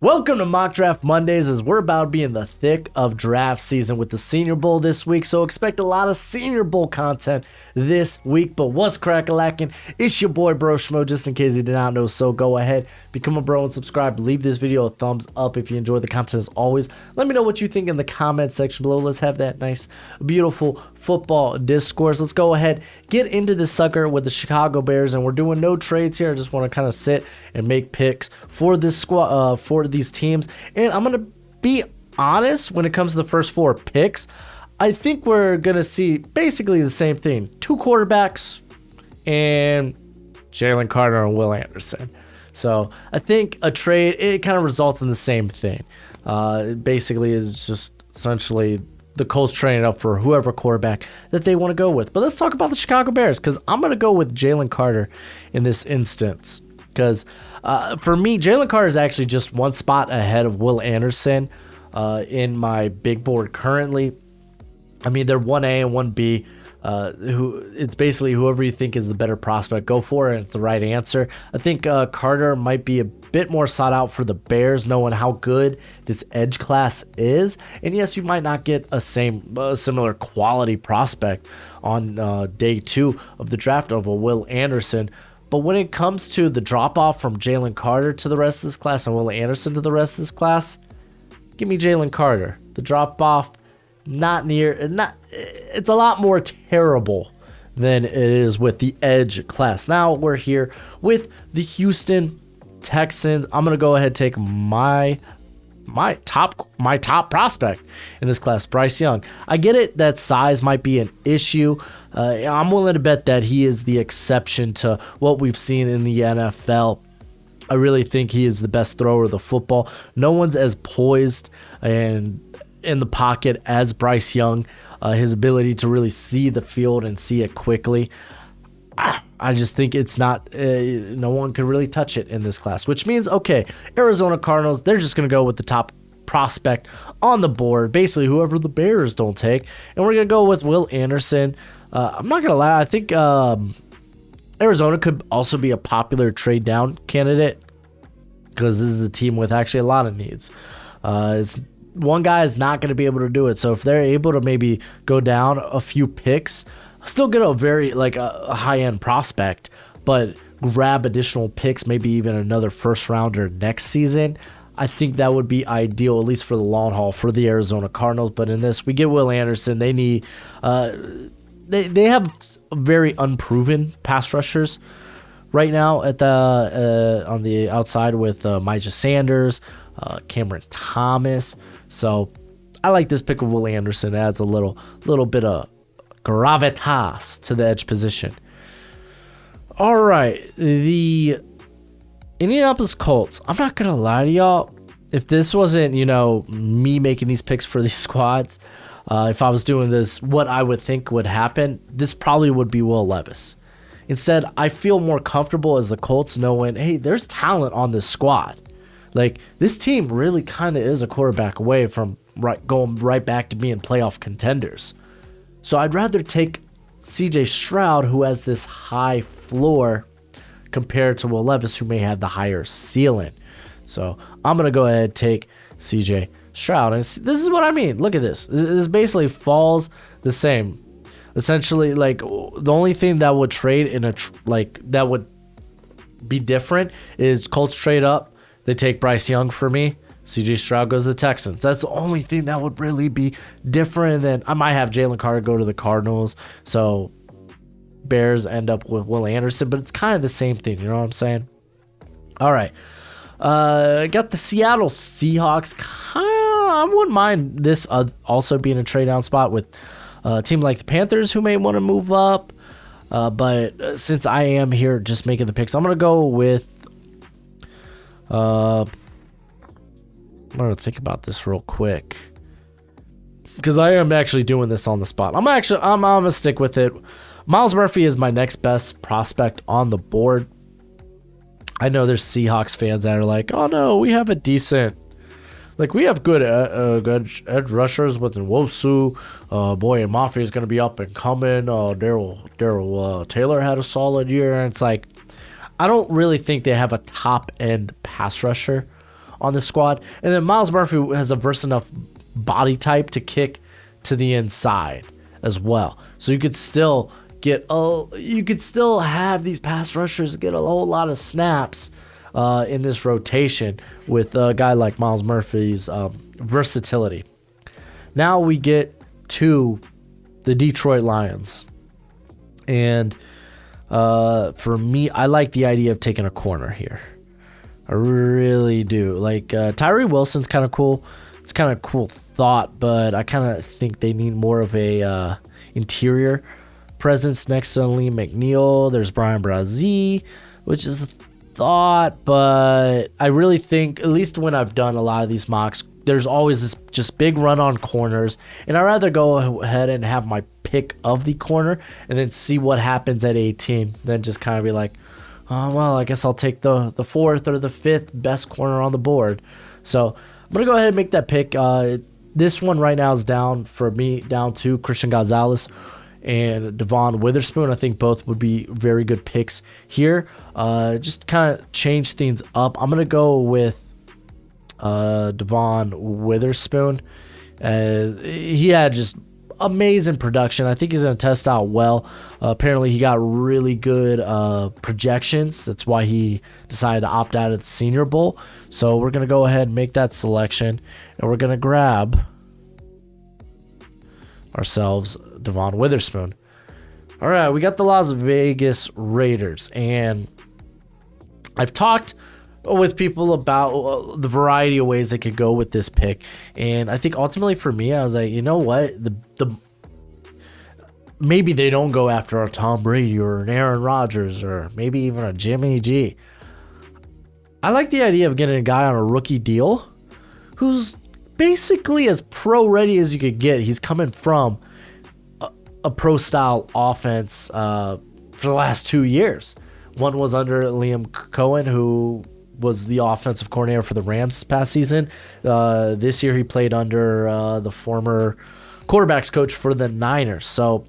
Welcome to Mock Draft Mondays, as we're about to be in the thick of draft season with the Senior Bowl this week, so expect a lot of Senior Bowl content this week. But what's crack-a-lackin'? It's your boy Broshmo, just in case you did not know, so go ahead, become a bro and subscribe. Leave this video a thumbs up if you enjoy the content as always. Let me know what you think in the comment section below. Let's have that nice, beautiful football discourse. Let's go ahead, get into this sucker with the Chicago Bears, and we're doing no trades here. I just want to kind of sit and make picks for this squad, for these teams, and I'm gonna be honest when it comes to the first four picks. I think we're gonna see basically the same thing: two quarterbacks and Jalen Carter and Will Anderson. So I think a trade, it kind of results in the same thing. Basically, it's just essentially the Colts trading up for whoever quarterback that they want to go with. But let's talk about the Chicago Bears, because I'm gonna go with Jalen Carter in this instance. Because for me, Jalen Carter is actually just one spot ahead of Will Anderson in my big board currently. I mean, they're 1A and 1B. It's basically whoever you think is the better prospect, go for it, and it's the right answer. I think Carter might be a bit more sought out for the Bears, knowing how good this edge class is. And yes, you might not get a similar quality prospect on day 2 of the draft of a Will Anderson. But when it comes to the drop-off from Jalen Carter to the rest of this class and Will Anderson to the rest of this class, give me Jalen Carter. The drop-off, it's a lot more terrible than it is with the edge class. Now we're here with the Houston Texans. I'm going to go ahead and take my top prospect in this class, Bryce Young. I get it that size might be an issue. I'm willing to bet that he is the exception to what we've seen in the NFL. I really think he is the best thrower of the football. No one's as poised and in the pocket as Bryce Young. His ability to really see the field and see it quickly, I just think it's not, no one can really touch it in this class, which means, okay, Arizona Cardinals, they're just going to go with the top prospect on the board, basically whoever the Bears don't take, and we're going to go with Will Anderson. I'm not going to lie, I think Arizona could also be a popular trade down candidate, because this is a team with actually a lot of needs. One guy is not going to be able to do it, so if they're able to maybe go down a few picks, still get a very a high-end prospect, but grab additional picks, maybe even another first rounder next season, I think that would be ideal, at least for the long haul for the Arizona Cardinals. But in this, we get Will Anderson. They need they have very unproven pass rushers right now at the on the outside with Micah Sanders, Cameron Thomas. So I like this pick of Will Anderson. It adds a little bit of gravitas to the edge position. All right, the Indianapolis Colts. I'm not gonna lie to y'all. If this wasn't, me making these picks for these squads, if I was doing this, what I would think would happen, this probably would be Will Levis. Instead, I feel more comfortable as the Colts knowing, hey, there's talent on this squad. Like, this team really kind of is a quarterback away from going right back to being playoff contenders. So I'd rather take CJ Stroud, who has this high floor, compared to Will Levis, who may have the higher ceiling. So I'm going to go ahead and take CJ Stroud. And this is what I mean. Look at this. This basically falls the same. Essentially, the only thing that would trade in that would be different is Colts trade up. They take Bryce Young for me. CJ Stroud goes to the Texans. That's the only thing that would really be different. And then I might have Jalen Carter go to the Cardinals. So Bears end up with Will Anderson, but it's kind of the same thing. You know what I'm saying? All right. Got the Seattle Seahawks. I wouldn't mind this also being a trade down spot with a team like the Panthers, who may want to move up. But since I am here just making the picks, I'm going to go with I'm going to think about this real quick, because I am actually doing this on the spot. I'm going to stick with it. Myles Murphy is my next best prospect on the board. I know there's Seahawks fans that are like, oh no, we have a decent, we have good edge rushers with Nwosu. Boy, and Mafia is going to be up and coming. Daryl Taylor had a solid year. And it's like, I don't really think they have a top end pass rusher on the squad. And then Miles Murphy has a versatile enough body type to kick to the inside as well. So you could still have these pass rushers get a whole lot of snaps in this rotation with a guy like Miles Murphy's versatility. Now we get to the Detroit Lions. And for me, I like the idea of taking a corner here. I really do. Like Tyree Wilson's kind of cool. It's kind of cool thought, but I kind of think they need more of a interior presence next to Liam McNeil. There's Brian Brazee, which is a thought, but I really think, at least when I've done a lot of these mocks, there's always this just big run on corners, and I'd rather go ahead and have my pick of the corner and then see what happens at 18 than just kind of be like, oh, well, I guess I'll take the fourth or the fifth best corner on the board. So I'm going to go ahead and make that pick. This one right now is down for me, down to Christian Gonzalez and Devon Witherspoon. I think both would be very good picks here. Just kind of change things up. I'm going to go with Devon Witherspoon. He had just amazing production. I think he's going to test out well. Apparently, he got really good projections. That's why he decided to opt out of the Senior Bowl. So we're going to go ahead and make that selection, and we're going to grab ourselves Devon Witherspoon. All right, we got the Las Vegas Raiders, and I've talked with people about the variety of ways they could go with this pick, and I think ultimately for me, I was like, you know what, the maybe they don't go after a Tom Brady or an Aaron Rodgers or maybe even a Jimmy G. I like the idea of getting a guy on a rookie deal who's basically as pro ready as you could get. He's coming from a pro style offense for the last 2 years. One was under Liam Cohen, who was the offensive coordinator for the Rams past season. This year he played under the former quarterbacks coach for the Niners. So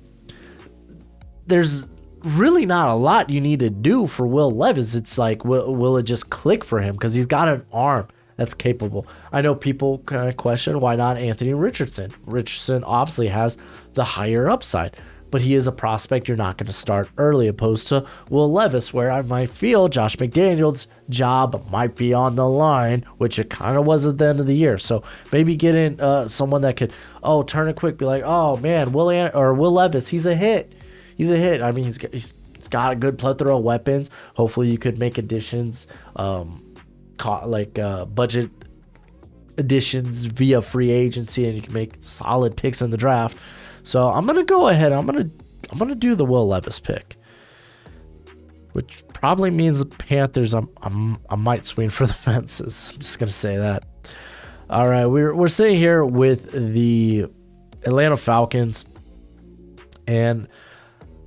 there's really not a lot you need to do for Will Levis. It's like, will it just click for him? Because he's got an arm that's capable. I know people kind of question why not Anthony Richardson. Richardson obviously has the higher upside, but he is a prospect you're not going to start early, opposed to Will Levis, where I might feel Josh McDaniels' job might be on the line, which it kind of was at the end of the year. So maybe get in someone that could, turn it quick, be like, oh man, Will Levis, he's a hit. He's a hit. I mean, he's got a good plethora of weapons. Hopefully you could make additions, budget additions via free agency, and you can make solid picks in the draft. So I'm gonna go ahead. I'm gonna do the Will Levis pick, which probably means the Panthers. I might swing for the fences. I'm just gonna say that. All right, we're sitting here with the Atlanta Falcons, and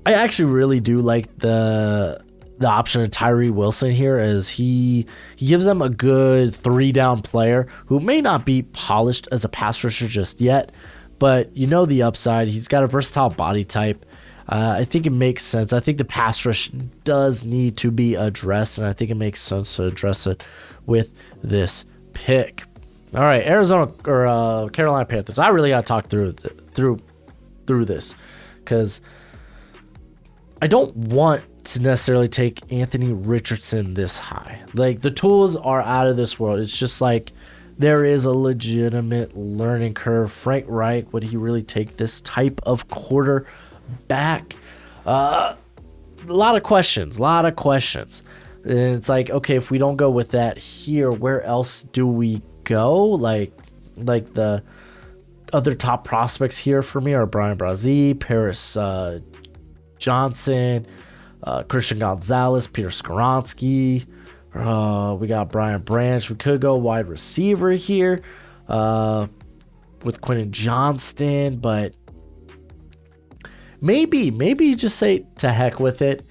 I actually really do like the option of Tyree Wilson here, as he gives them a good 3-down player who may not be polished as a pass rusher just yet, but you know the upside. He's got a versatile body type. I think it makes sense. I think the pass rush does need to be addressed, and I think it makes sense to address it with this pick. All right, Carolina Panthers. I really got to talk through this, because I don't want to necessarily take Anthony Richardson this high. Like, the tools are out of this world. It's just like there is a legitimate learning curve. Frank Reich, would he really take this type of quarterback? A lot of questions. And it's like, okay, if we don't go with that here, where else do we go? Like the other top prospects here for me are Brian Brazee, Paris Johnson, Christian Gonzalez, Peter Skoronski. We got Brian Branch. We could go wide receiver here with Quentin Johnston, but maybe you just say to heck with it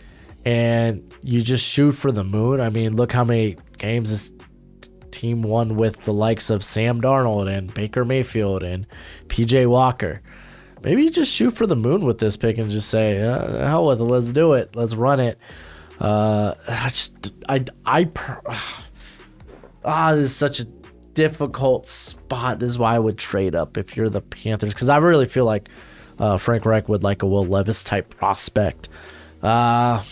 and you just shoot for the moon. I mean, look how many games this team won with the likes of Sam Darnold and Baker Mayfield and PJ Walker. Maybe you just shoot for the moon with this pick and just say, hell with it, let's do it, let's run it. This is such a difficult spot. This is why I would trade up if you're the Panthers, because I really feel like Frank Reich would like a Will Levis type prospect. I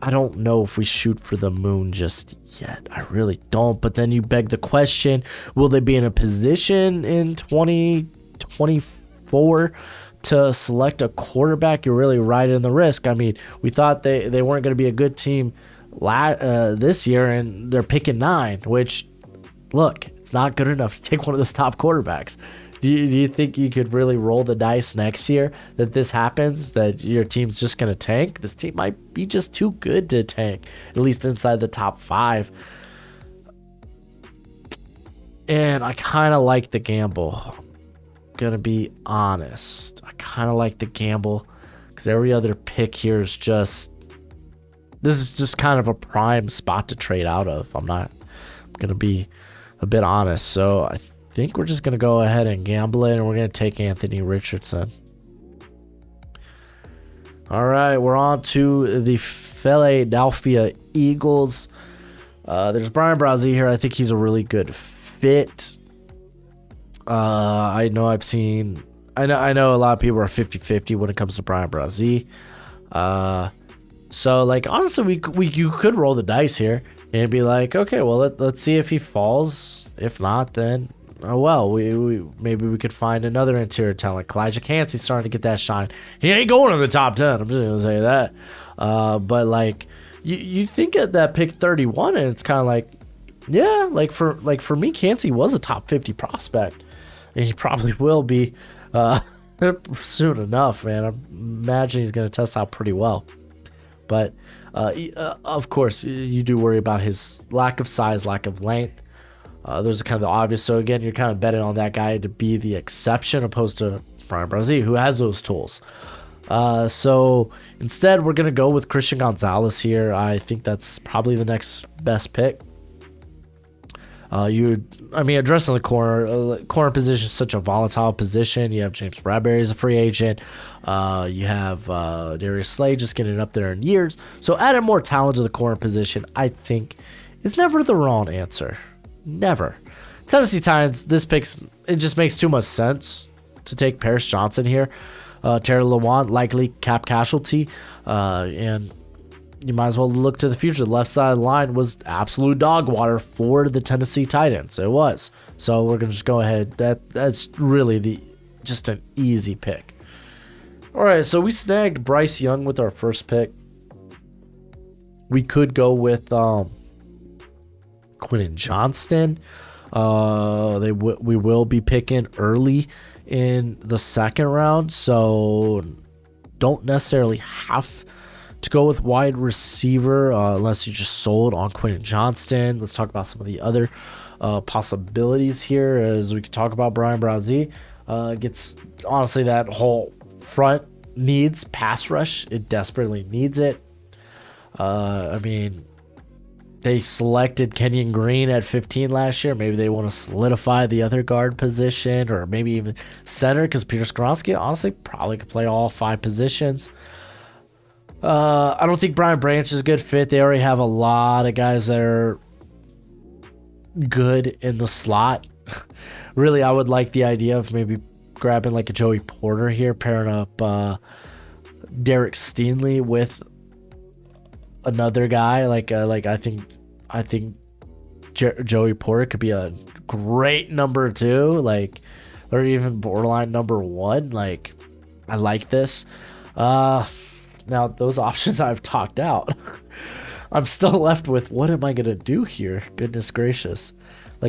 don't know if we shoot for the moon just yet. I really don't. But then you beg the question, will they be in a position in 2024 to select a quarterback? You're really riding the risk. I mean, we thought they weren't going to be a good team this year, and they're picking 9, which, look, it's not good enough to take one of those top quarterbacks. Do you think you could really roll the dice next year that this happens, that your team's just going to tank? This team might be just too good to tank, at least inside the top 5. And I kind of like the gamble. I'm going to be honest. I kind of like the gamble because every other pick here is this is just kind of a prime spot to trade out of. I'm going to be a bit honest. So I think we're just going to go ahead and gamble it, and we're going to take Anthony Richardson. All right, we're on to the Philadelphia Eagles. There's Brian Brazee here. I think he's a really good fit. I know a lot of people are 50-50 when it comes to Brian Brazee. So, like, honestly, you could roll the dice here and be like, okay, well, let's see if he falls. If not, then oh well, maybe we could find another interior talent. Elijah Cansey's starting to get that shine. He ain't going in the top 10. I'm just gonna say that. But like, you think at that pick 31, and it's kind of like, yeah, like for me, Cansey was a top 50 prospect, and he probably will be soon enough. Man, I imagine he's gonna test out pretty well. But of course, you do worry about his lack of size, lack of length. Those are kind of the obvious. So again, you're kind of betting on that guy to be the exception opposed to Brian Brazee, who has those tools. So instead, we're going to go with Christian Gonzalez here. I think that's probably the next best pick. Addressing the corner position is such a volatile position. You have James Bradbury as a free agent. You have Darius Slay just getting up there in years. So adding more talent to the corner position, I think, is never the wrong answer. Never. Tennessee Titans, this picks, it just makes too much sense to take Paris Johnson here. Terry Lewan, likely cap casualty. And you might as well look to the future. The left side of the line was absolute dog water for the Tennessee Titans. It was. So we're going to just go ahead. That's really just an easy pick. All right, so we snagged Bryce Young with our first pick. We could go with Quentin Johnston. We will be picking early in the second round, so don't necessarily have to go with wide receiver unless you just sold on Quentin Johnston. Let's talk about some of the other possibilities here as we could talk about Brian Brazee. Gets honestly, that whole front needs pass rush. It desperately needs it. They selected Kenyon Green at 15 last year. Maybe they want to solidify the other guard position, or maybe even center, because Peter Skoronski honestly probably could play all 5 positions. I don't think Brian Branch is a good fit. They already have a lot of guys that are good in the slot. Really, I would like the idea of maybe grabbing like a Joey Porter here, pairing up Derek Stingley with another guy. I think Joey Porter could be a great number 2, or even borderline number 1. I like this. Now those options I've talked out, I'm still left with, what am I gonna do here? Goodness gracious!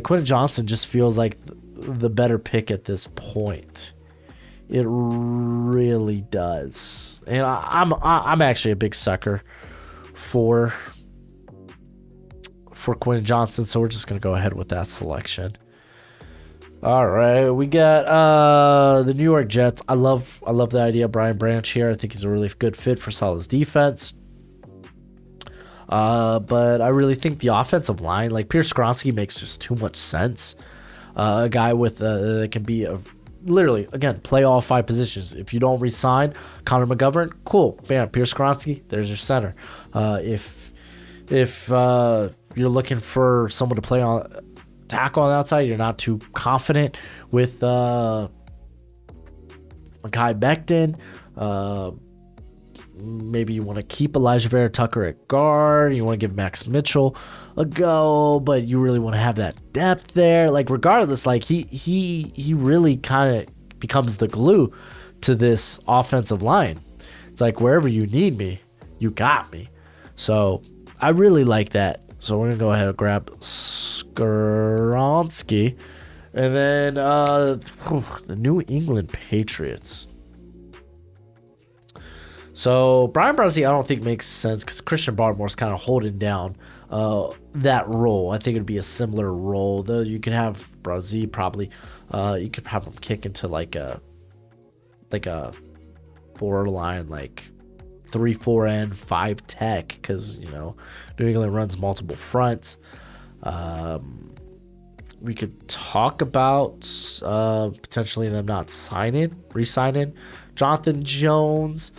Quentin Johnston just feels like the better pick at this point. It really does, and I'm actually a big sucker for Quentin Johnston, so we're just gonna go ahead with that selection. All right, we got the New York Jets. I love the idea of Brian Branch here. I think he's a really good fit for Salah's defense. But I really think the offensive line, Pierce Skoronski, makes just too much sense. A guy with that can be literally, again, play all 5 positions. If you don't re-sign Connor McGovern, cool, bam, Pierce Skoronski, there's your center. If you're looking for someone to play on tackle on the outside. You're not too confident with Mekhi Becton. Maybe you want to keep Elijah Vera Tucker at guard. You want to give Max Mitchell a go, but you really want to have that depth there. Like, regardless, like he really kind of becomes the glue to this offensive line. It's like, wherever you need me, you got me. So I really like that. So we're gonna go ahead and grab Skoronski, and then the New England Patriots. So Brian Brzee, I don't think makes sense because Christian Barmore's kind of holding down that role. I think it'd be a similar role, though. You could have Brzee probably. You could have him kick into like a borderline like 3-4-N 5 tech, because New England runs multiple fronts. We could talk about potentially them not re-signing Jonathan Jones.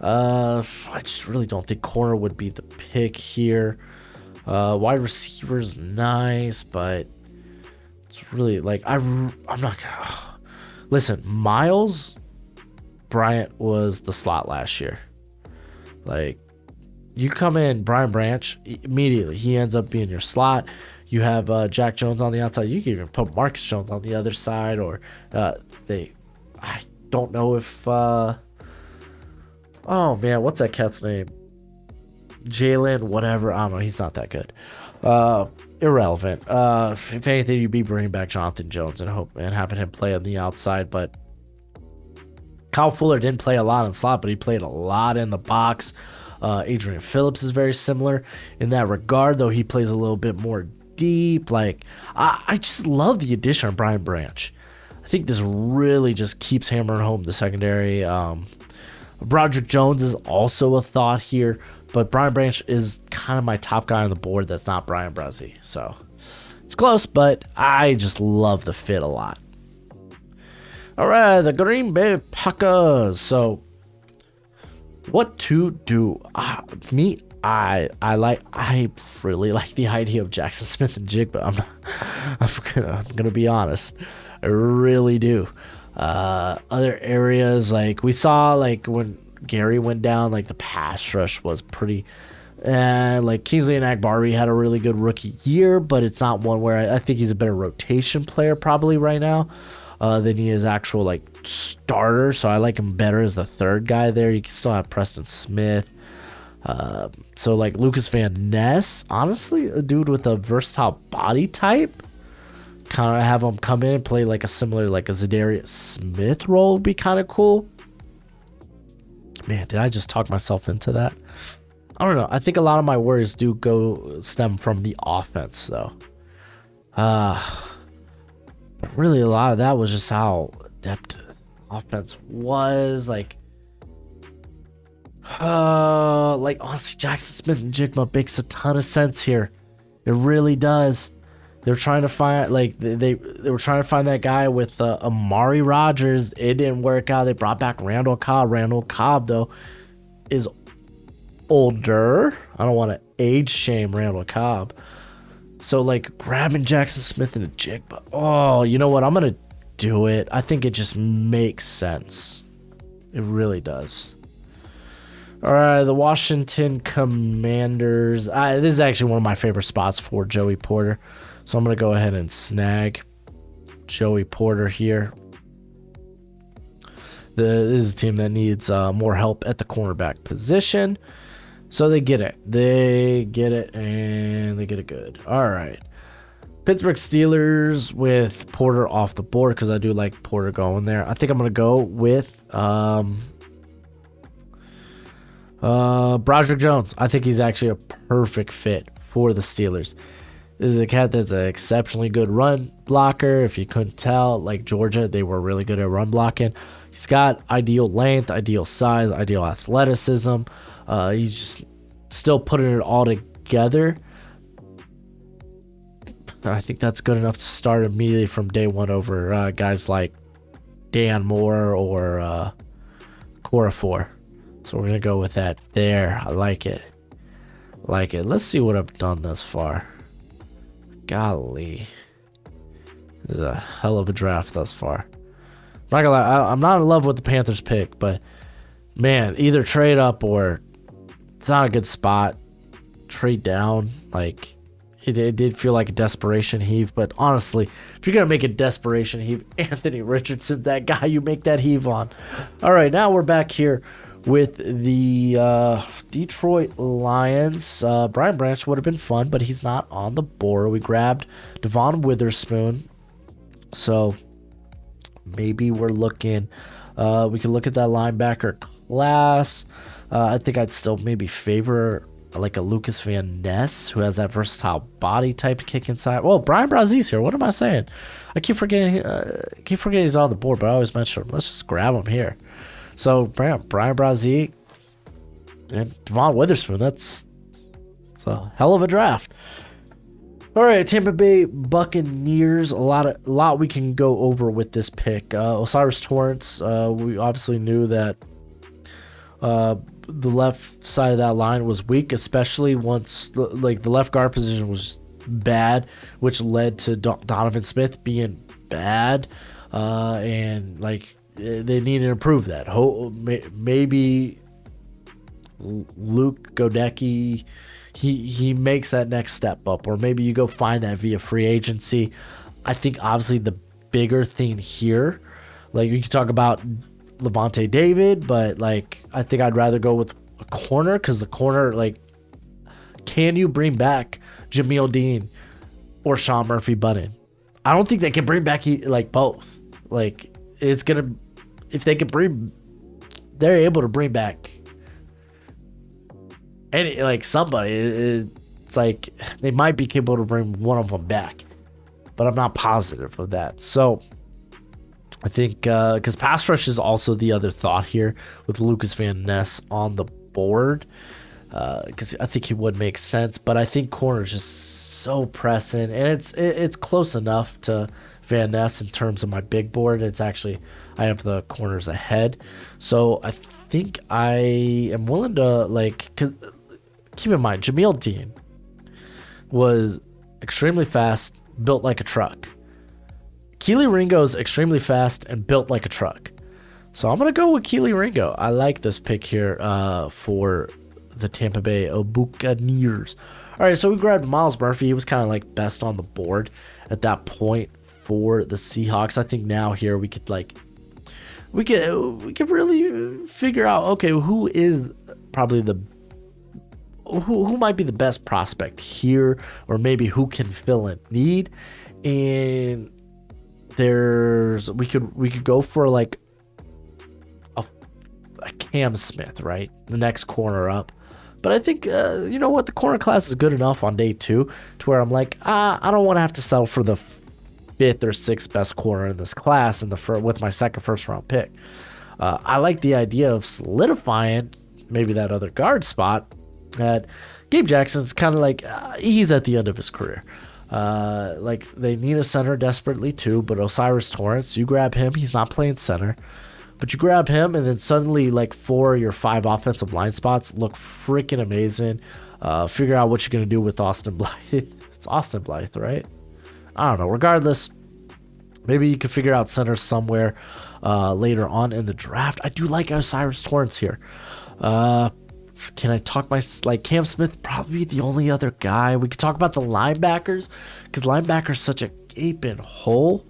I just really don't think corner would be the pick here. Wide receiver's nice, but it's really like I'm not gonna listen. Miles Bryant was the slot last year. Like, you come in, Brian Branch, immediately he ends up being your slot. You have Jack Jones on the outside. You can even put Marcus Jones on the other side, or I don't know if oh man, what's that cat's name? Jalen, whatever. I don't know. He's not that good. Irrelevant. If anything, you'd be bringing back Jonathan Jones and having him play on the outside. But Kyle Fuller didn't play a lot in slot, but he played a lot in the box. Adrian Phillips is very similar in that regard, though he plays a little bit more deep. Like, I just love the addition of Brian Branch. I think this really just keeps hammering home the secondary. Broderick Jones is also a thought here, but Brian Branch is kind of my top guy on the board that's not Brian Brzee. So it's close, but I just love the fit a lot. All right, the Green Bay Packers. So what to do? I really like the idea of Jackson Smith and Jigba. I'm gonna be honest. I really do. Other areas, like we saw, like when Gary went down, like the pass rush was pretty. Like Kingsley Enagbare had a really good rookie year, but it's not one where I think he's a better rotation player probably right now than he is actual like starter. So I like him better as the third guy there. You can still have Preston Smith. So like Lucas Van Ness, honestly, a dude with a versatile body type. Kind of have him come in and play like a similar, like a Zadarius Smith role would be kind of cool. Man, did I just talk myself into that? I don't know. I think a lot of my worries do stem from the offense, though. Really, a lot of that was just how adept offense was. Like honestly, Jackson Smith and Jigma makes a ton of sense here. It really does. They're trying to find, like, they were trying to find that guy with Amari Rodgers. It didn't work out. They brought back Randall Cobb. Randall Cobb, though, is older. I don't want to age shame Randall Cobb. So, like, grabbing Jackson Smith and a Jigba. Oh, you know what? I'm going to do it. I think it just makes sense. It really does. All right, the Washington Commanders. This is actually one of my favorite spots for Joey Porter. So I'm going to go ahead and snag Joey Porter here. This is a team that needs more help at the cornerback position. So they get it. They get it, and they get it good. All right. Pittsburgh Steelers with Porter off the board because I do like Porter going there. I think I'm going to go with Broderick Jones. I think he's actually a perfect fit for the Steelers. This is a cat that's an exceptionally good run blocker. If you couldn't tell, like Georgia, they were really good at run blocking. He's got ideal length, ideal size, ideal athleticism. He's just still putting it all together. I think that's good enough to start immediately from day one over guys like Dan Moore or Corafor. So we're going to go with that there. I like it. Let's see what I've done thus far. Golly. This is a hell of a draft thus far. I'm not gonna lie, I'm not in love with the Panthers pick, but man, either trade up or it's not a good spot. Trade down, like it did feel like a desperation heave, but honestly, if you're gonna make a desperation heave, Anthony Richardson's that guy you make that heave on. All right, now we're back here with the Detroit Lions. Brian Branch would have been fun, but he's not on the board. We grabbed Devon Witherspoon, so maybe we're looking. We can look at that linebacker class. I think I'd still maybe favor like a Lucas Van Ness, who has that versatile body type to kick inside. Well, Brian Brazier's here. What am I saying? I keep forgetting he's on the board, but I always mention him. Let's just grab him here. So Brian Brazier and Devon Witherspoon. It's a hell of a draft. All right, Tampa Bay Buccaneers. A lot we can go over with this pick. Osiris Torrance. We obviously knew that the left side of that line was weak, especially once like the left guard position was bad, which led to Donovan Smith being bad, and like they need to improve that. Maybe Luke Godecki, he makes that next step up, or maybe you go find that via free agency. I think obviously the bigger thing here, like you can talk about Levante David, but like I think I'd rather go with a corner, because the corner, like, can you bring back Jameel Dean or Sean Murphy Bunting? I don't think they can bring back like both. Like it's gonna, if they can bring, they're able to bring back any, like somebody. It's like they might be capable to bring one of them back, but I'm not positive of that. So I think because pass rush is also the other thought here with Lucas Van Ness on the board, because I think he would make sense. But I think corner is just so pressing, and it's close enough to Van Ness in terms of my big board. It's actually, I have the corners ahead, so I think I am willing to, like, cause keep in mind Jameel Dean was extremely fast, built like a truck. Keely Ringo's extremely fast and built like a truck. So I'm going to go with Keely Ringo. I like this pick here for the Tampa Bay Buccaneers. All right, so we grabbed Myles Murphy. He was kind of like best on the board at that point for the Seahawks. I think now here we could really figure out, okay, who is probably who might be the best prospect here, or maybe who can fill a need. And we could go for like a Cam Smith, right? The next corner up. But I think, you know what? The corner class is good enough on day 2 to where I'm like, I don't want to have to sell for the 5th or 6th best corner in this class with my second first round pick. I like the idea of solidifying maybe that other guard spot. That Gabe Jackson's kind of like, he's at the end of his career. Like they need a center desperately too, but Osiris Torrance, you grab him, he's not playing center, but you grab him and then suddenly like 4 of your 5 offensive line spots look freaking amazing. Figure out what you're going to do with Austin Blythe. It's Austin Blythe, right? I don't know. Regardless, maybe you can figure out center somewhere later on in the draft. I do like Osiris Torrance here. Can I talk like Cam Smith? Probably the only other guy. We could talk about the linebackers, because linebacker's such a gaping hole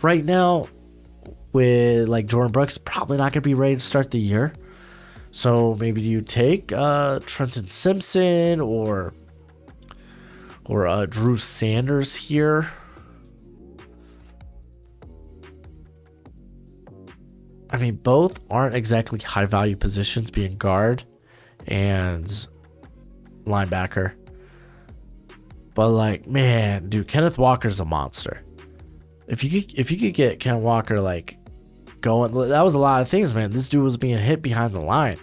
right now. With like Jordan Brooks probably not going to be ready to start the year, so maybe you take Trenton Simpson or Drew Sanders here. I mean, both aren't exactly high value positions, being guard and linebacker, but like, man, dude, Kenneth Walker's a monster. If you could get Ken Walker like going, that was a lot of things, man. This dude was being hit behind the line.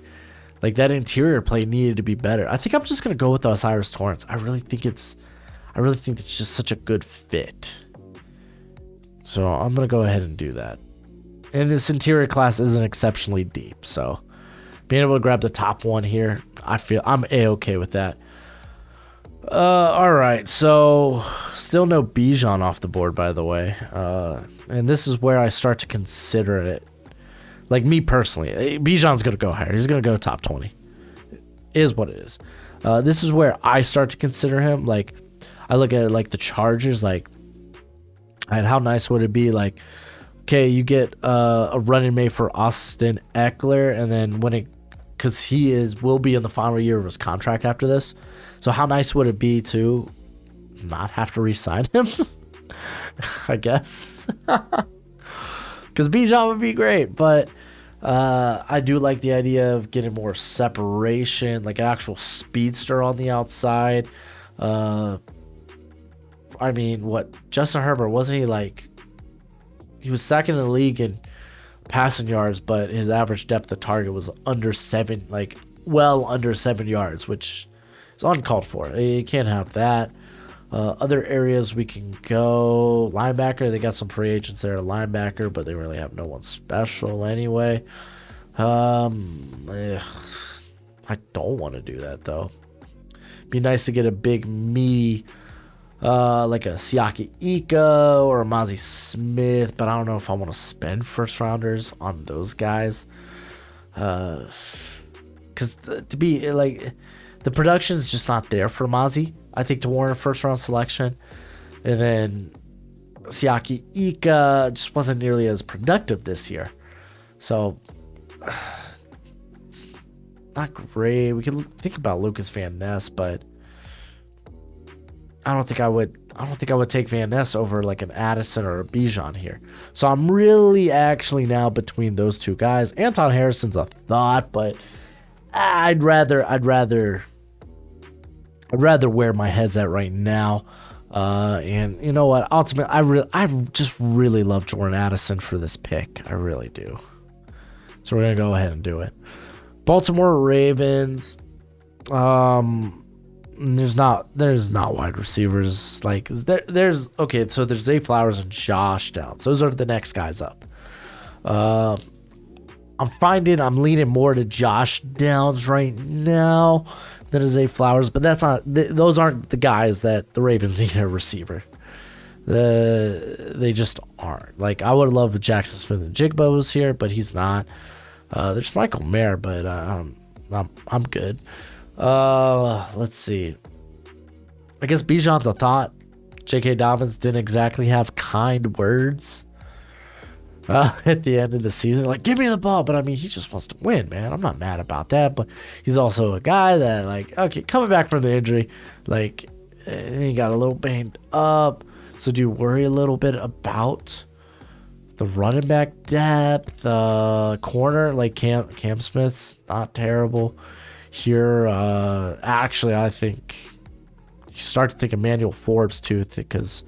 Like that interior play needed to be better. I think I'm just gonna go with Osiris Torrance. I really think it's just such a good fit. So I'm gonna go ahead and do that. And this interior class isn't exceptionally deep, so being able to grab the top one here, I feel I'm a-okay with that. All right. So still no Bijan off the board, by the way. And this is where I start to consider it. Like me personally, Bijan's gonna go higher. He's gonna go top 20. Is what it is. This is where I start to consider him. Like I look at it like the Chargers. Like, and how nice would it be? Like, okay, you get a running mate for Austin Eckler, and then because will be in the final year of his contract after this. So how nice would it be to not have to re-sign him? I guess. Because Bijan would be great, but I do like the idea of getting more separation, like an actual speedster on the outside. I mean, Justin Herbert, wasn't he like... He was second in the league in passing yards, but his average depth of target was under 7, like well under 7 yards, which is uncalled for. You can't have that. Other areas we can go. Linebacker, they got some free agents there at linebacker, but they really have no one special anyway. I don't want to do that, though. Be nice to get a big, meaty, like a Siaki Ika or a Mozzie Smith, but I don't know if I want to spend first rounders on those guys. Because to be like, the production's just not there for Mozzie, I think, to warrant a first round selection. And then Siaki Ika just wasn't nearly as productive this year. So it's not great. We could think about Lucas Van Ness, but I don't think I would take Van Ness over like an Addison or a Bijan here. So I'm really actually now between those two guys. Anton Harrison's a thought, but I'd rather where my head's at right now. And you know what? Ultimately, I just really love Jordan Addison for this pick. I really do. So we're gonna go ahead and do it. Baltimore Ravens. There's not wide receivers like there's okay. So there's Zay Flowers and Josh Downs. Those are the next guys up. I'm leaning more to Josh Downs right now than to Zay Flowers, but those aren't the guys that the Ravens need a receiver. They just aren't. Like, I would love if Jackson Smith and Jigba was here, but he's not. There's Michael Mayer, but I'm good. Let's see. I guess Bijan's a thought. J.K. Dobbins didn't exactly have kind words at the end of the season. Like, give me the ball. But, I mean, he just wants to win, man. I'm not mad about that. But he's also a guy that, like, okay, coming back from the injury, like, he got a little banged up. So do you worry a little bit about the running back depth? Corner, like Cam Smith's not terrible here. Actually, I think you start to think Emmanuel Forbes too, because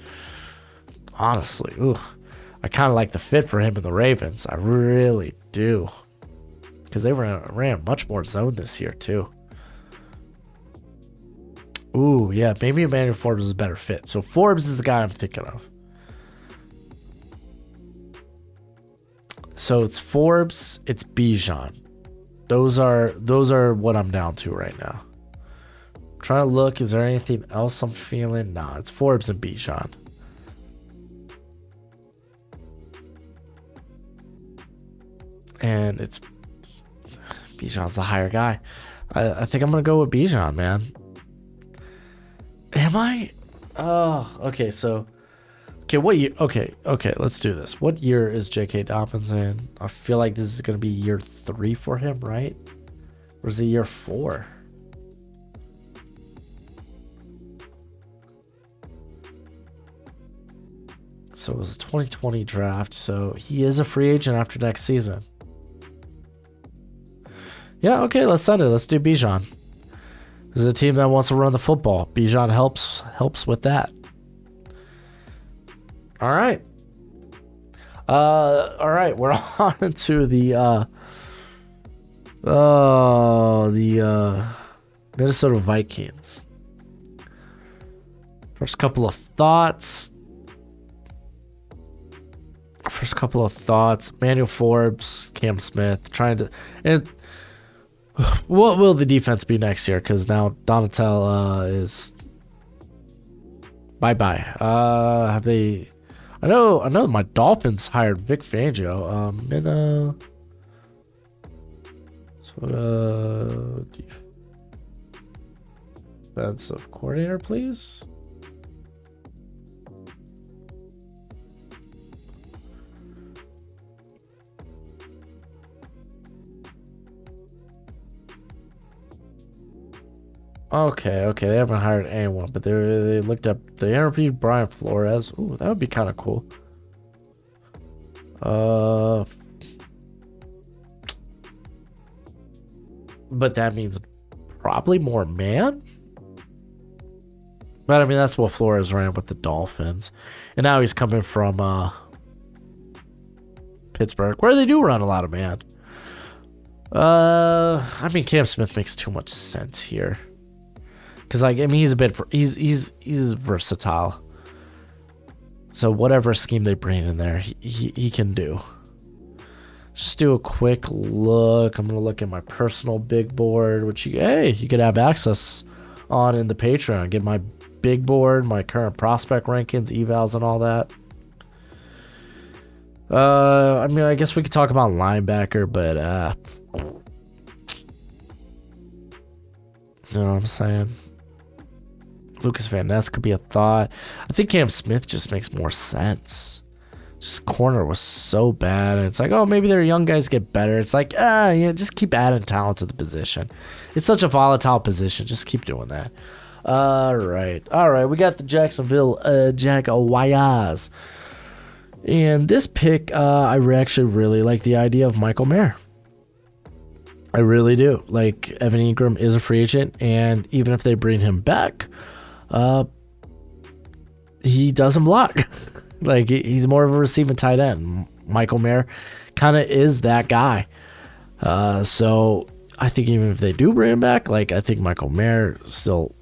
honestly, I kind of like the fit for him in the Ravens. I really do, because they ran much more zone this year too. Ooh, yeah, maybe Emmanuel Forbes is a better fit. So Forbes is the guy I'm thinking of. So it's Forbes, it's Bijan. Those are what I'm down to right now. I'm trying to look, is there anything else I'm feeling? Nah, it's Forbes and Bijan. And it's Bijan's the higher guy. I think I'm gonna go with Bijan, man. Am I? Oh, okay. So, what year? Okay, let's do this. What year is J.K. Dobbins in? I feel like this is going to be year 3 for him, right? Or is it year 4? So it was a 2020 draft. So he is a free agent after next season. Yeah, okay, let's send it. Let's do Bijan. This is a team that wants to run the football. Bijan helps with that. All right. We're on to the Minnesota Vikings. First couple of thoughts. Emmanuel Forbes, Cam Smith, what will the defense be next year? Because now Donatel is Bye bye. Have they? I know. My Dolphins hired Vic Fangio. And so defensive coordinator, please. Okay, they haven't hired anyone, but they interviewed Brian Flores. Ooh, that would be kind of cool. But that means probably more man. But I mean, that's what Flores ran with the Dolphins, and now he's coming from Pittsburgh, where they do run a lot of man. I mean, Cam Smith makes too much sense here. Because, like, I mean, he's versatile. So whatever scheme they bring in there, he can do. Just do a quick look. I'm gonna look at my personal big board, which you could have access on in the Patreon. Get my big board, my current prospect rankings, evals, and all that. I mean, I guess we could talk about linebacker, but you know what I'm saying? Lucas Van Ness could be a thought. I think Cam Smith just makes more sense. Just corner was so bad, and it's like, oh, maybe their young guys get better. It's like, yeah, just keep adding talent to the position. It's such a volatile position. Just keep doing that. All right. We got the Jacksonville Jaguars. And this pick, I actually really like the idea of Michael Mayer. I really do. Like, Evan Ingram is a free agent, and even if they bring him back, he doesn't block. Like, he's more of a receiving tight end. Michael Mayer kind of is that guy. So I think even if they do bring him back, like, I think Michael Mayer still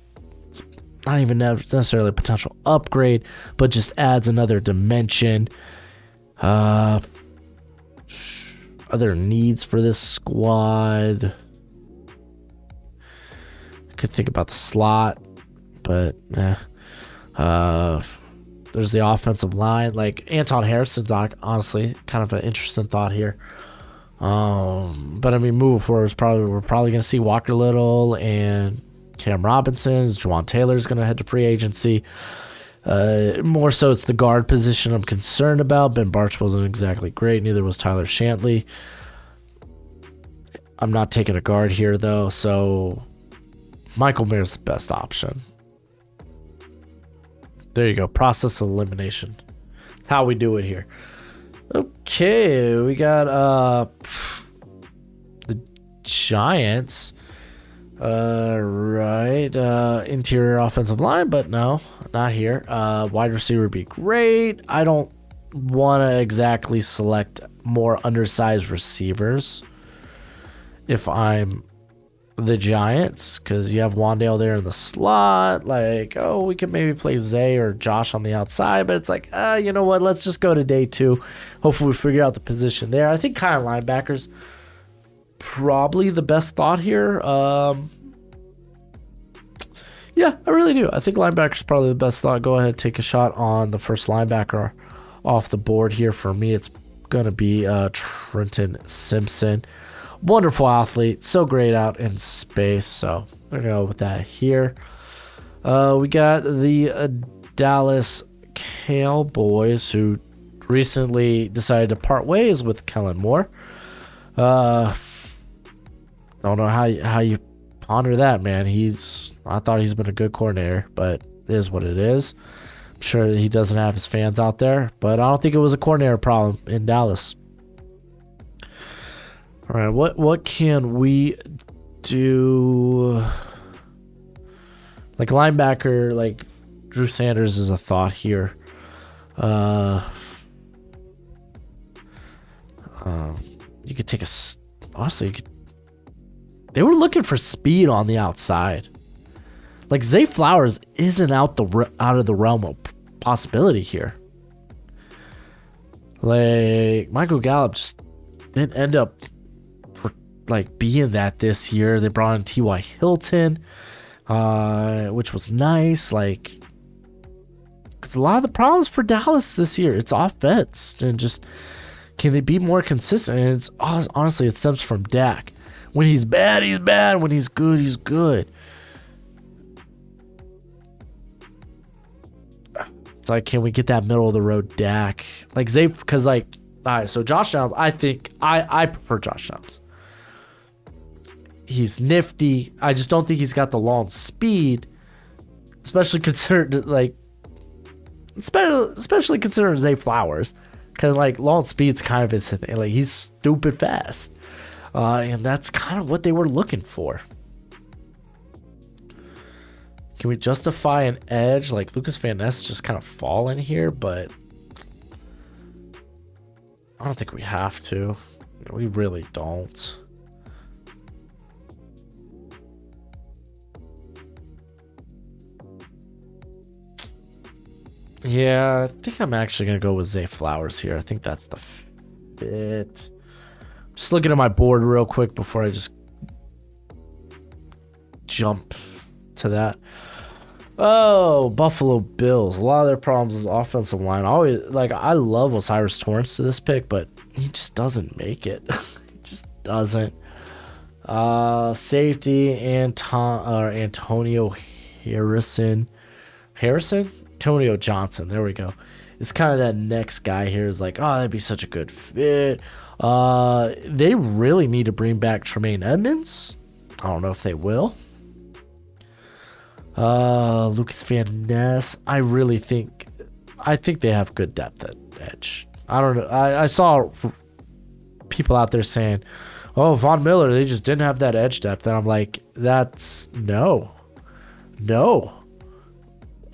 not even necessarily a potential upgrade, but just adds another dimension. Other needs for this squad. Could think about the slot, but there's the offensive line. Like, Anton Harrison's honestly kind of an interesting thought here. But I mean, moving forward, we're probably going to see Walker Little and Cam Robinson's. Juwan Taylor's going to head to free agency. More so, it's the guard position I'm concerned about. Ben Barch wasn't exactly great. Neither was Tyler Shantley. I'm not taking a guard here, though. So Michael Mayer's the best option. There you go. Process elimination. That's how we do it here. Okay, we got the Giants. Interior offensive line, but no, not here. Wide receiver would be great. I don't want to exactly select more undersized receivers if I'm the Giants, because you have Wandale there in the slot. Like, oh, we could maybe play Zay or Josh on the outside, but it's like, you know what? Let's just go to day 2. Hopefully we figure out the position there. I think kind of linebackers probably the best thought here. Yeah, I really do. I think linebacker's probably the best thought. Go ahead, take a shot on the first linebacker off the board here. For me, it's going to be Trenton Simpson. Wonderful athlete. So great out in space. So we're going to go with that here. We got the Dallas Cowboys, who recently decided to part ways with Kellen Moore. Don't know how you ponder that, man. I thought he's been a good coordinator, but it is what it is. I'm sure he doesn't have his fans out there, but I don't think it was a coordinator problem in Dallas. All right, what can we do? Like linebacker, like Drew Sanders is a thought here. You could take honestly, they were looking for speed on the outside. Like, Zay Flowers isn't out of the realm of possibility here. Like, Michael Gallup just didn't end up being that this year. They brought in T.Y. Hilton, which was nice. Like, Because a lot of the problems for Dallas this year, it's offense. And just, can they be more consistent? And it's honestly, it stems from Dak. When he's bad, he's bad. When he's good, he's good. It's like, can we get that middle of the road Dak? Like, Zay, because, like, all right, so Josh Downs, I think, I prefer Josh Downs. He's nifty. I just don't think he's got the long speed, especially considered, like, especially considering Zay Flowers. Because, like, long speed's kind of his thing. Like, he's stupid fast. And that's kind of what they were looking for. Can we justify an edge? Like, Lucas Van Ness just kind of fall in here, but I don't think we have to. We really don't. Yeah, I think I'm actually going to go with Zay Flowers here. I think that's the fit. Just looking at my board real quick before I just jump to that. Oh, Buffalo Bills. A lot of their problems is offensive line. I love Osiris Torrance to this pick, but he just doesn't make it. He just doesn't. Safety Antonio Harrison. Antonio Johnson. There we go. It's kind of that next guy here is like, oh, that'd be such a good fit. They really need to bring back Tremaine Edmonds. I don't know if they will. Lucas Van Ness. I think they have good depth at edge. I don't know. I saw people out there saying, oh, Von Miller, they just didn't have that edge depth. And I'm like, that's no.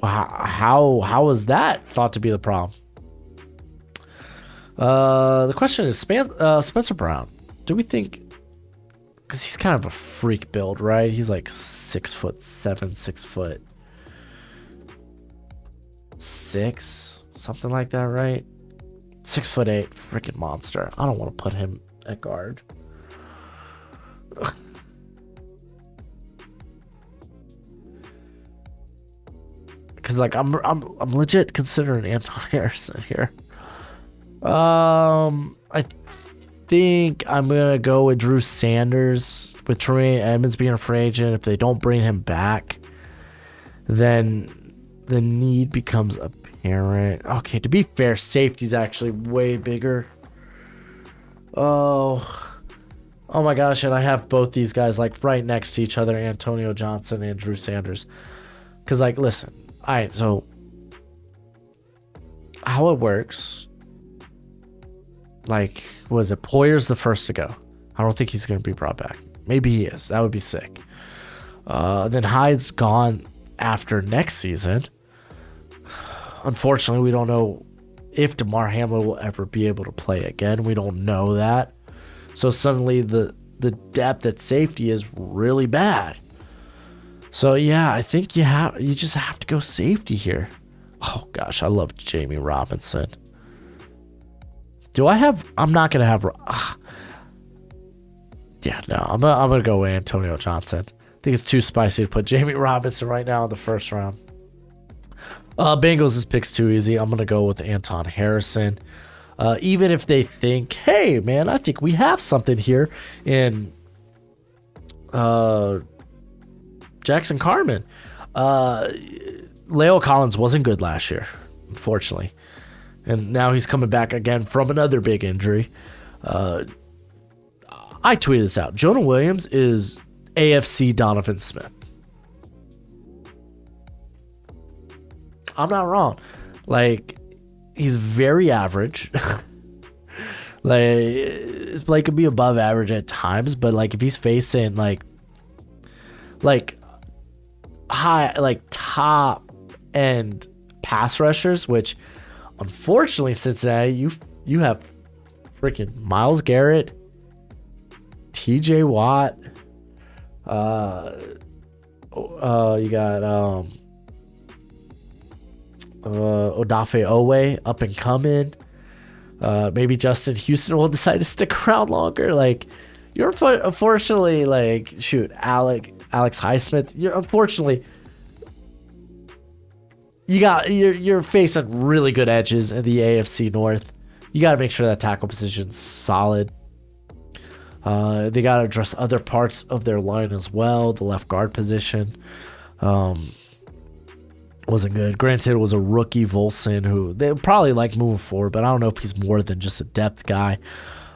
How is that thought to be the problem? The question is Spencer Brown. Do we think, because he's kind of a freak build, right? He's like 6'7", 6'6", something like that, right? 6'8", freaking monster. I don't want to put him at guard. Because, like, I'm legit considering Anton Harrison here. I think I'm gonna go with Drew Sanders with Tremaine Edmonds being a free agent. If they don't bring him back, then the need becomes apparent. Okay, to be fair, safety's actually way bigger. Oh my gosh, and I have both these guys like right next to each other, Antonio Johnson and Drew Sanders. Because, like, listen, all right, so how it works, like, was it Poyer's the first to go? I don't think he's going to be brought back. Maybe he is. That would be sick. Then Hyde's gone after next season. Unfortunately, we don't know if DeMar Hamlin will ever be able to play again. We don't know that. So suddenly the depth at safety is really bad. So yeah, I think you just have to go safety here. Oh gosh, I love Jamie Robinson. I'm not gonna have. Yeah, no, I'm gonna go with Antonio Johnson. I think it's too spicy to put Jamie Robinson right now in the first round. Bengals, this pick's too easy. I'm gonna go with Anton Harrison. Even if they think, hey man, I think we have something here in Jackson Carman. Leo Collins wasn't good last year, unfortunately. And now he's coming back again from another big injury. I tweeted this out. Jonah Williams is AFC Donovan Smith. I'm not wrong. Like, he's very average. Like, Blake could be above average at times, but like if he's facing like high, like top end pass rushers, which unfortunately Cincinnati, you have freaking Myles Garrett, TJ Watt, you got Odafe Owe up and coming. Maybe Justin Houston will decide to stick around longer. Like, you're unfortunately, like, shoot, Alex Highsmith. You're unfortunately, you're facing really good edges in the AFC North. You got to make sure that tackle position's solid. They got to address other parts of their line as well. The left guard position wasn't good. Granted, it was a rookie, Volson, who they probably like moving forward, but I don't know if he's more than just a depth guy.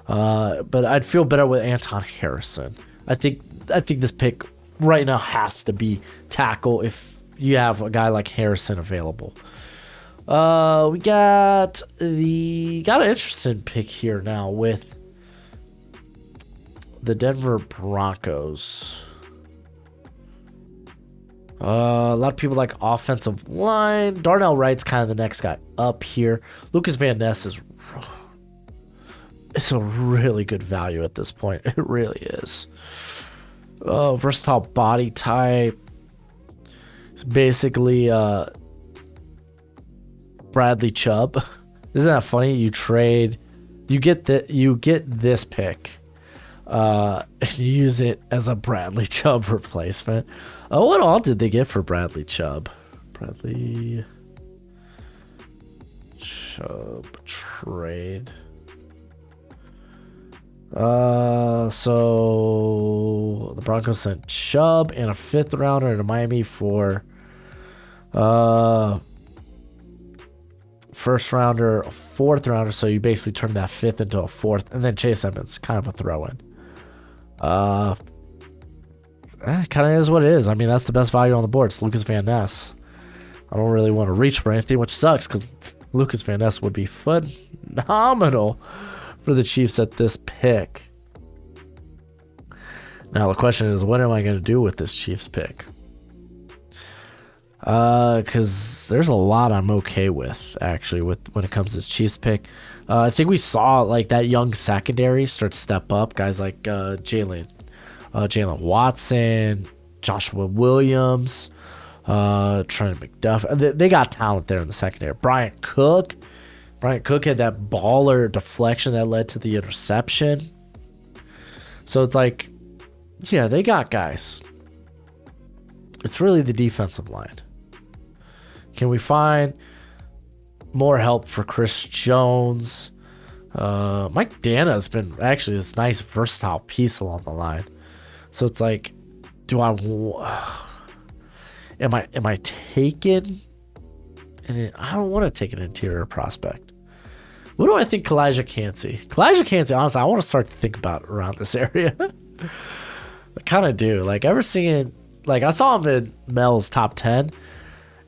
But I'd feel better with Anton Harrison. I think this pick right now has to be tackle if you have a guy like Harrison available. We got an interesting pick here now with the Denver Broncos. A lot of people like offensive line. Darnell Wright's kind of the next guy up here. Lucas Van Ness it's a really good value at this point. It really is. Versatile body type. It's basically Bradley Chubb. Isn't that funny? You get this pick, and you use it as a Bradley Chubb replacement. What all did they get for Bradley Chubb? Bradley Chubb trade. So the Broncos sent Chubb and a 5th rounder to Miami for 1st rounder, a 4th rounder. So you basically turn that 5th into a 4th, and then Chase Edmonds, kind of a throw-in. Kind of is what it is. I mean, that's the best value on the board. It's Lucas Van Ness. I don't really want to reach for anything, which sucks because Lucas Van Ness would be phenomenal for the Chiefs at this pick. Now the question is, what am I going to do with this Chiefs pick? Because there's a lot I'm okay with, actually, when it comes to this Chiefs pick. I think we saw like that young secondary start to step up. Guys like Jalen Watson, Joshua Williams, Trent McDuffie. They got talent there in the secondary. Bryant Cook had that baller deflection that led to the interception. So it's like, yeah, they got guys. It's really the defensive line. Can we find more help for Chris Jones? Mike Dana has been actually this nice versatile piece along the line. So it's like, am I taking? And I don't want to take an interior prospect. What do I think Kalijah Cansey? Honestly, I want to start to think about around this area. I kind of do. Like, ever seeing, like, I saw him in Mel's top 10,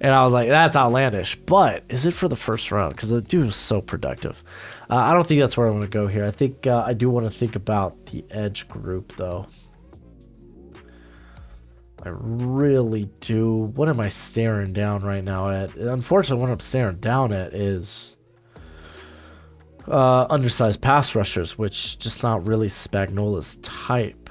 and I was like, that's outlandish. But is it for the 1st round? Because the dude was so productive. I don't think that's where I want to go here. I think I do want to think about the edge group, though. I really do. What am I staring down right now at? Unfortunately, what I'm staring down at is undersized pass rushers, which just not really Spagnuolo's type.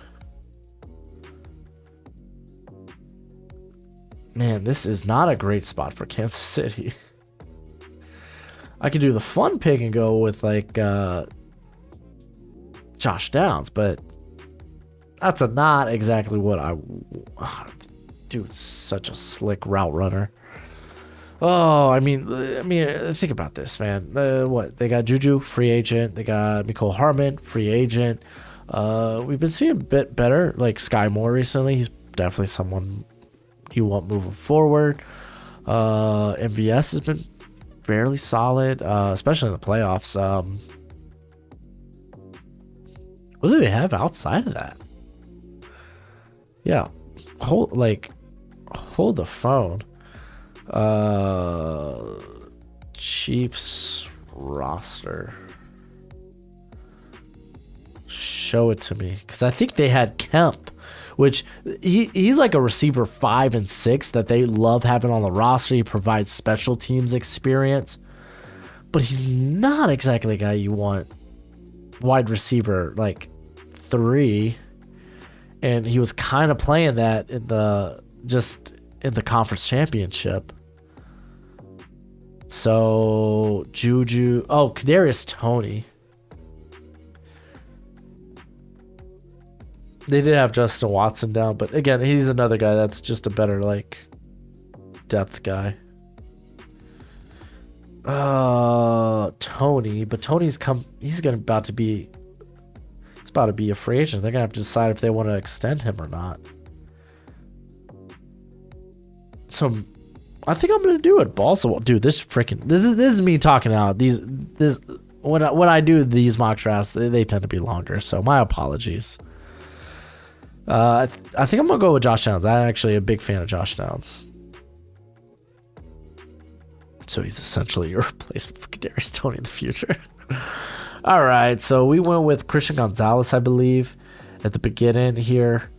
Man, this is not a great spot for Kansas City. I could do the fun pick and go with like Josh Downs, but that's not exactly what dude, such a slick route runner. Oh, I mean, think about this, man. What they got? Juju, free agent. They got Mecole Hardman, free agent. We've been seeing a bit better, like Sky Moore recently. He's definitely someone you want moving forward. MVS has been fairly solid, especially in the playoffs. What do they have outside of that? Yeah, hold the phone. Chiefs roster. Show it to me, because I think they had Kemp, which he's like a receiver 5 and 6 that they love having on the roster. He provides special teams experience, but he's not exactly a guy you want wide receiver like 3. And he was kind of playing that in the conference championship. So Juju, Kadarius Toney. They did have Justin Watson down, but again, he's another guy that's just a better like depth guy. Tony, but Tony's come. He's gonna about to be. It's about to be a free agent. They're gonna have to decide if they want to extend him or not. So, I think I'm gonna do it. Also, dude, this is me talking out. When I do these mock drafts, they tend to be longer. So my apologies. I think I'm gonna go with Josh Downs. I'm actually a big fan of Josh Downs. So he's essentially your replacement for Kadarius Toney in the future. All right, so we went with Christian Gonzalez, I believe, at the beginning here.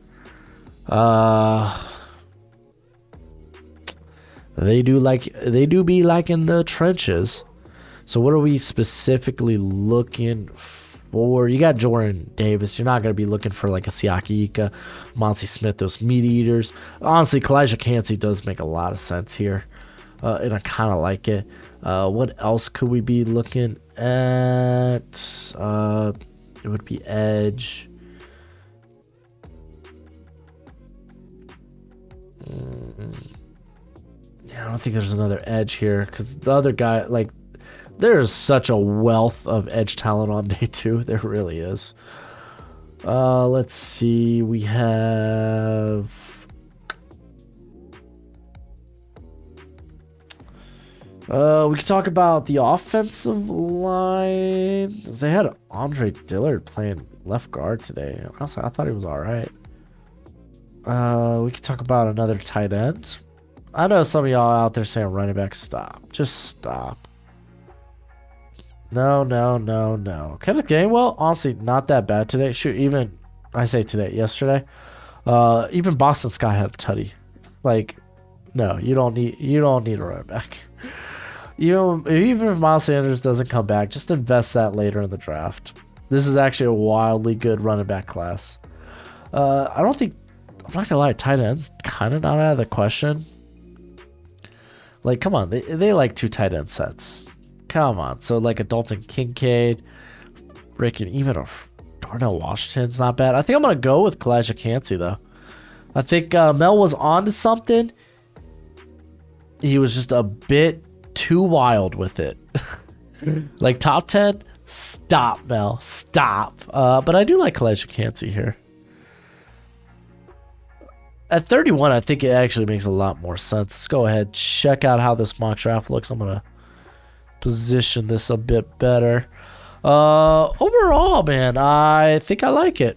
They do be like in the trenches. So what are we specifically looking for? You got Jordan Davis. You're not going to be looking for like a Siaki Ika, Monty Smith, those meat eaters. Honestly, Kalijah Cansey does make a lot of sense here. And I kind of like it. What else could we be looking at? It would be edge. Yeah, I don't think there's another edge here because the other guy, like, there's such a wealth of edge talent on day 2. There really is. Let's see. We have... we could talk about the offensive line. They had Andre Dillard playing left guard today. Honestly, I thought he was all right. We could talk about another tight end. I know some of y'all out there saying running back, stop. Just stop. No. Kenneth Gainwell, honestly, not that bad today. Shoot, even, I say today, yesterday. Even Boston Scott had a tutty. Like, no, you don't need a running back. Even if Miles Sanders doesn't come back, just invest that later in the draft. This is actually a wildly good running back class. I'm not gonna lie, tight ends kind of not out of the question. Like, come on, they like 2 tight end sets. Come on, so like a Dalton Kincaid, even a Darnell Washington's not bad. I think I'm gonna go with Kalijah Cansey though. I think Mel was onto something. He was just a bit too wild with it. Like top 10, stop, Mel, stop. But I do like Kalijah Cansey here. At 31, I think it actually makes a lot more sense. Let's go ahead, check out how this mock draft looks. I'm gonna position this a bit better. Overall, man, I think I like it.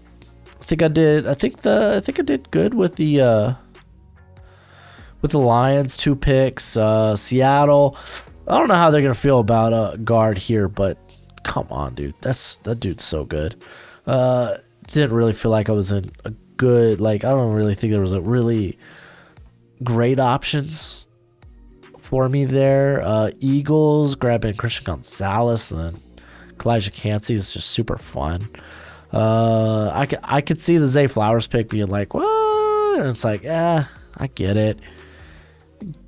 I think I did good with the Lions, 2 picks. Seattle, I don't know how they're gonna feel about a guard here, but come on, dude, that dude's so good. Didn't really feel like I was in a good, like, I don't really think there was a really great options for me there. Eagles grabbing Christian Gonzalez, and then Kalijah Cansey is just super fun. I could see the Zay Flowers pick being like, what? And it's like, I get it.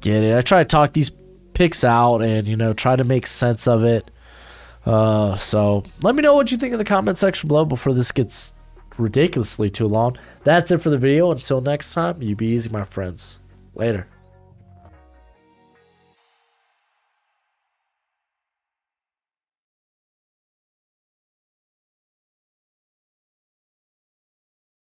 I try to talk these picks out and, try to make sense of it. So let me know what you think in the comment section below before this gets ridiculously too long. That's it for the video. Until next time, you be easy, my friends. Later.